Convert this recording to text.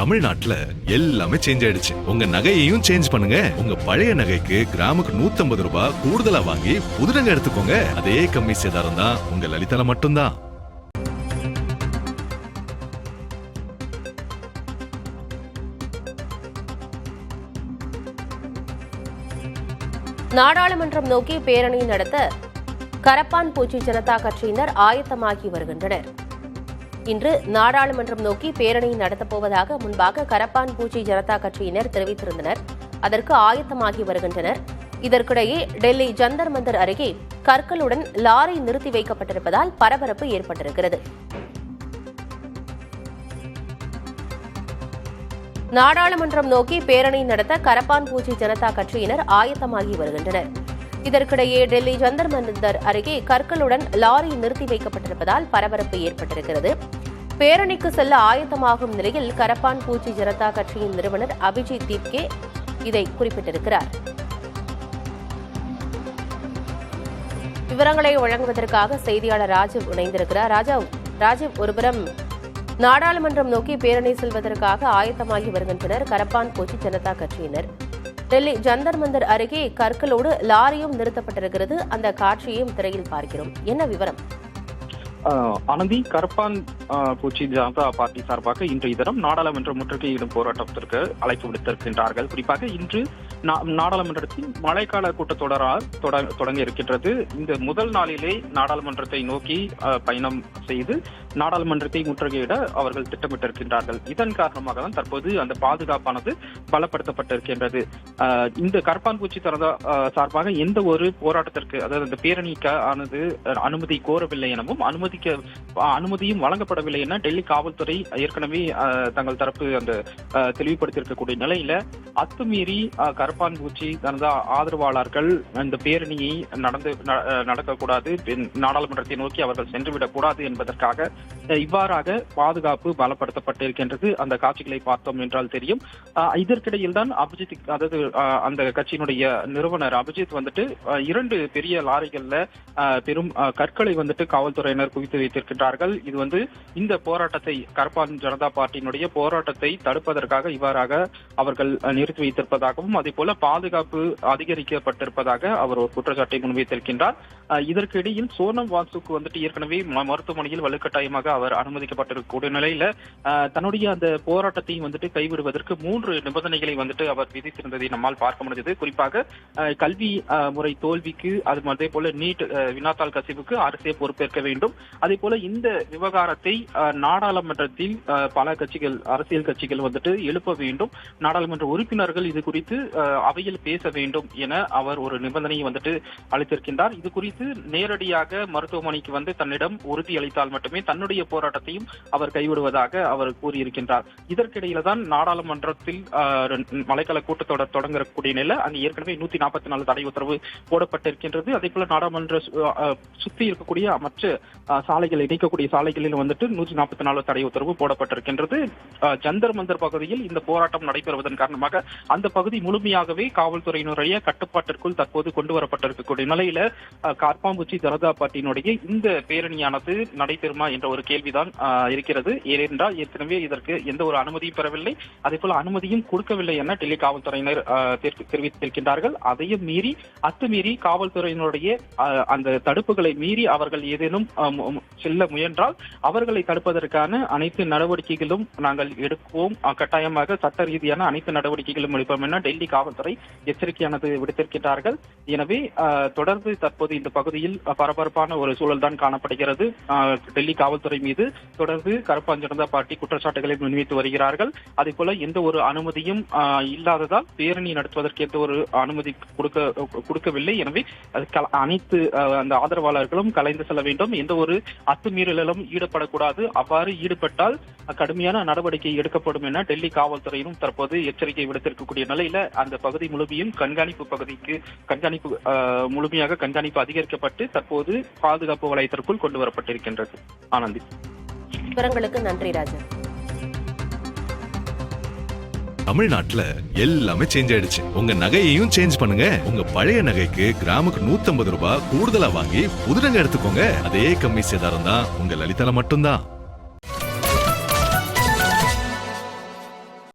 தமிழ்நாட்டுல எல்லாமே சேஞ்ச் ஆயிடுச்சு. உங்க நகையையும் சேஞ்ச் பண்ணுங்க. உங்க பழைய நகைக்கு கிராமுக்கு 150 ரூபாய் கூடுதலா வாங்கி புது நகை எடுத்துக்கோங்க. அதே கம்மி சேதாரம் தான் உங்க லலிதால மட்டும்தான். நாடாளுமன்றம் நோக்கி பேரணி நடத்த கரப்பான் பூச்சி ஜனதா கட்சியினர் ஆயத்தமாகி வருகின்றனர். இன்று நாடாளுமன்றம் நோக்கி பேரணி நடத்தப்போவதாக முன்பாக கரப்பான் பூச்சி ஜனதா கட்சியினர் தெரிவித்திருந்தனர். அதற்கு ஆயத்தமாகி வருகின்றனர். இதற்கிடையே டெல்லி ஜந்தர் மந்தர் அருகே கற்களுடன் லாரி நிறுத்தி வைக்கப்பட்டிருப்பதால் பரபரப்பு ஏற்பட்டிருக்கிறது. நாடாளுமன்றம் நோக்கி பேரணி நடத்த கரப்பான் பூச்சி ஜனதா கட்சியினர் ஆயத்தமாகி வருகின்றனர். இதற்கிடையே டெல்லி ஜந்தர் மந்தர் அருகே கற்களுடன் லாரி நிறுத்தி வைக்கப்பட்டிருப்பதால் பரபரப்பு ஏற்பட்டிருக்கிறது. பேரணிக்கு செல்ல ஆயத்தமாகும் நிலையில் கரப்பான் பூச்சி ஜனதா கட்சியின் நிறுவனர் அபிஜித் தீப்கே இதை குறிப்பிட்டிருக்கிறார். விவரங்களை வழங்குவதற்காக செய்தியாளர் ராஜீவ் இணைந்திருக்கிறார். ராஜீவ், ஒருபுறம் நாடாளுமன்றம் நோக்கி பேரணி செல்வதற்காக ஆயத்தமாகி வருகின்றனர் கரப்பான் பூச்சி ஜனதா கட்சியினர். டெல்லி ஜந்தர் மந்தர் அருகே கற்களோடு லாரியும் நிறுத்தப்பட்டிருக்கிறது. அந்த காட்சியையும் திரையில் பார்க்கிறோம். என்ன விவரம்? ஆனந்தி, கரப்பான் பூச்சி ஜனதா பார்ட்டி சார்பாக இன்றைய தினம் நாடாளுமன்ற முற்றுகையிடும் போராட்டத்திற்கு அழைப்பு விடுத்திருக்கின்றார்கள். குறிப்பாக இன்று நாடாளுமன்றத்தின் மழைக்கால கூட்டத்தொடரால் தொடங்க இருக்கின்றது. இந்த முதல் நாளிலே நாடாளுமன்றத்தை நோக்கி பயணம் செய்து நாடாளுமன்றத்தை முற்றுகையிட அவர்கள் திட்டமிட்டிருக்கின்றார்கள். இதன் காரணமாக தான் தற்போது அந்த பாதுகாப்பானது பலப்படுத்தப்பட்டிருக்கின்றது. இந்த கரப்பான் பூச்சி ஜனதா சார்பாக எந்த ஒரு போராட்டத்திற்கு, அதாவது அந்த பேரணிக்கு ஆனது அனுமதி கோரவில்லை எனவும் அனுமதியும் வழங்கப்படவில்லை என டெல்லி காவல்துறை ஏற்கனவே தங்கள் தரப்பு அந்த தெளிவுபடுத்தியிருக்கக்கூடிய நிலையில அத்துமீறி கரப்பான் பூச்சி ஜனதா ஆதரவாளர்கள் இந்த பேரணியை நடக்கக்கூடாது, நாடாளுமன்றத்தை நோக்கி அவர்கள் சென்றுவிடக் கூடாது என்பதற்காக இவ்வாறாக பாதுகாப்பு பலப்படுத்தப்பட்டிருக்கின்றது. அந்த காட்சிகளை பார்த்தோம் என்றால் தெரியும். இதற்கிடையில் தான் அபிஜித், அதாவது அந்த கட்சியினுடைய நிறுவனர் அபிஜித் வந்துட்டு 2 பெரிய லாரிகள்ல பெரும் கற்களை வந்துட்டு காவல்துறையினர் குவித்து வைத்திருக்கின்றார்கள். இது இந்த போராட்டத்தை, கரப்பான் ஜனதா பார்ட்டியினுடைய போராட்டத்தை தடுப்பதற்காக இவ்வாறாக அவர்கள் நிறுத்தி வைத்திருப்பதாகவும் அதே போல பாதுகாப்பு அதிகரிக்கப்பட்டிருப்பதாக அவர் ஒரு குற்றச்சாட்டை முன்வைத்திருக்கின்றார். இதற்கு இடையில் சோனம் வாங்சுக்கு ஏற்கனவே மருத்துவமனையில் வலுக்கட்டாயமாக அவர் அனுமதிக்கப்பட்டிருக்கக்கூடிய நிலையில தன்னுடைய அந்த போராட்டத்தை கைவிடுவதற்கு 3 நிபந்தனைகளை அவர் விதித்திருந்ததை நம்மால் பார்க்க முடிந்தது. குறிப்பாக கல்வி முறை தோல்விக்கு, அதே போல நீட் வினாத்தாள் கசிவுக்கு அரசே பொறுப்பேற்க வேண்டும். அதே போல இந்த விவகாரத்தை நாடாளுமன்றத்தில் பல கட்சிகள், அரசியல் கட்சிகள் எழுப்ப வேண்டும். நாடாளுமன்ற உறுப்பினர்கள் இது குறித்து அவையில் பேச வேண்டும் என அவர் ஒரு நிபந்தனையை அளித்திருக்கின்றார். இது குறித்து நேரடியாக மருத்துவமனைக்கு தன்னிடம் உறுதி அளித்தால் மட்டுமே தன்னுடைய போராட்டத்தையும் அவர் கைவிடுவதாக அவர் கூறியிருக்கின்றார். இதற்கிடையில தான் நாடாளுமன்றத்தில் மழைக்கால கூட்டத்தொடர் தொடங்கக்கூடிய நிலை அங்கு ஏற்கனவே 144 தடை உத்தரவு போடப்பட்டிருக்கின்றது. அதே போல நாடாளுமன்ற சுற்றி இருக்கக்கூடிய மற்ற சாலைகள், இணைக்கக்கூடிய சாலைகளில் 144 தடை உத்தரவு போடப்பட்டிருக்கின்றது. ஜந்தர் மந்தர் பகுதியில் இந்த போராட்டம் நடைபெறுவதன் காரணமாக அந்த பகுதி முழுமையாகவே காவல்துறையினுடைய கட்டுப்பாட்டிற்குள் தற்போது கொண்டு வரப்பட்டிருக்கக்கூடிய நிலையில கரப்பான்பூச்சி ஜனதா பார்ட்டியினுடைய இந்த பேரணியானது நடைபெறுமா என்ற ஒரு கேள்விதான் இருக்கிறது. ஏனென்றால் ஏற்கனவே இதற்கு எந்த ஒரு அனுமதியும் பெறவில்லை, அதே போல அனுமதியும் கொடுக்கவில்லை என டெல்லி காவல்துறையினர் தெரிவித்திருக்கின்றார்கள். அதையும் மீறி அத்துமீறி காவல்துறையினுடைய அந்த தடுப்புகளை மீறி அவர்கள் ஏதேனும் செல்ல முயன்றால் அவர்களை தடுப்பதற்கான அனைத்து நடவடிக்கைகளும் நாங்கள் எடுப்போம், கட்டாயமாக சட்ட ரீதியான அனைத்து நடவடிக்கைகளும் எடுப்போம் என டெல்லி காவல்துறை எச்சரிக்கையானது விடுத்திருக்கிறார்கள். எனவே தொடர்ந்து தற்போது இந்த பகுதியில் பரபரப்பான ஒரு சூழல் தான் காணப்படுகிறது. டெல்லி காவல்துறை மீது தொடர்ந்து கரப்பான் ஜனதா பார்ட்டி குற்றச்சாட்டுகளை முன்வைத்து வருகிறார்கள். அதே போல எந்த ஒரு அனுமதியும் இல்லாததால் பேரணி நடத்துவதற்கு எந்த ஒரு அனுமதி கொடுக்கவில்லை. எனவே அனைத்து அந்த ஆதரவாளர்களும் கலைந்து செல்ல வேண்டும், எந்த ஒரு அத்துமீறலிலும் ஈடுபடக்கூடாது. அவ்வாறு ஈடுபட்டால் கடுமையான நடவடிக்கை எடுக்கப்படும் என டெல்லி காவல்துறையிலும் தற்போது எச்சரிக்கை விடுத்திருக்கக்கூடிய நிலையில அந்த பகுதி முழுமையும் முழுமையாக கண்காணிப்பு அதிகரிக்கப்பட்டு தற்போது பாதுகாப்பு வலயத்திற்குள் கொண்டு வரப்பட்டிருக்கின்றது. ஆனந்தி, விவரங்களுக்கு நன்றி ராஜா. தமிழ்நாட்டுல எல்லாமே சேஞ்ச் ஆயிடுச்சு. உங்க நகையையும் சேஞ்ச் பண்ணுங்க. உங்க பழைய நகைக்கு கிராமுக்கு 150 ரூபாய் கூடுதலா வாங்கி புது நகை எடுத்துக்கோங்க. அதே கம்மி சேதாரம் தான் உங்க லலிதால மட்டும்தான்.